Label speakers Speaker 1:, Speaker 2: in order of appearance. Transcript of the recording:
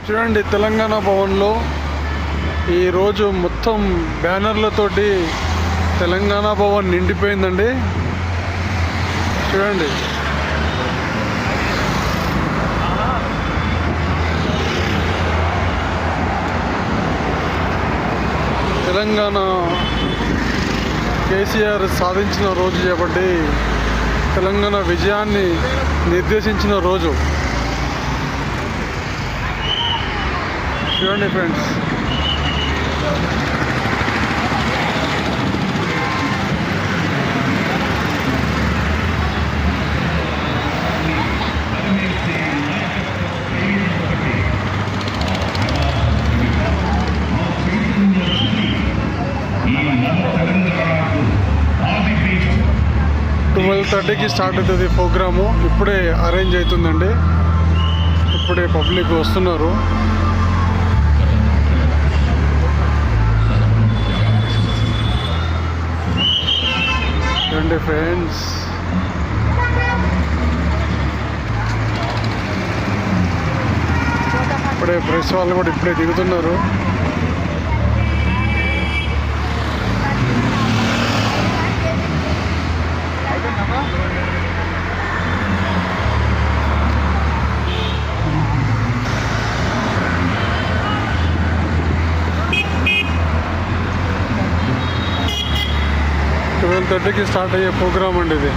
Speaker 1: చూడండి, తెలంగాణ భవన్లో ఈరోజు మొత్తం బ్యానర్లతోటి తెలంగాణ భవన్ నిండిపోయిందండి. చూడండి, తెలంగాణ కేసీఆర్ సాధించిన రోజు చేపట్టి తెలంగాణ విజయాన్ని నిర్దేశించిన రోజు. చూడండి ఫ్రెండ్స్, ట్వెల్వ్ 30కి స్టార్ట్ అవుతుంది ప్రోగ్రాము. ఇప్పుడే అరేంజ్ అవుతుందండి, ఇప్పుడే పబ్లిక్ వస్తున్నారు. చూడండి ఫ్రెండ్స్, ఇప్పుడే ప్రెస్ వాళ్ళు కూడా ఇప్పుడే దిగుతున్నారు. ట్వెల్వ్ 30కి స్టార్ట్ అయ్యే ప్రోగ్రామ్ అండి ఇది.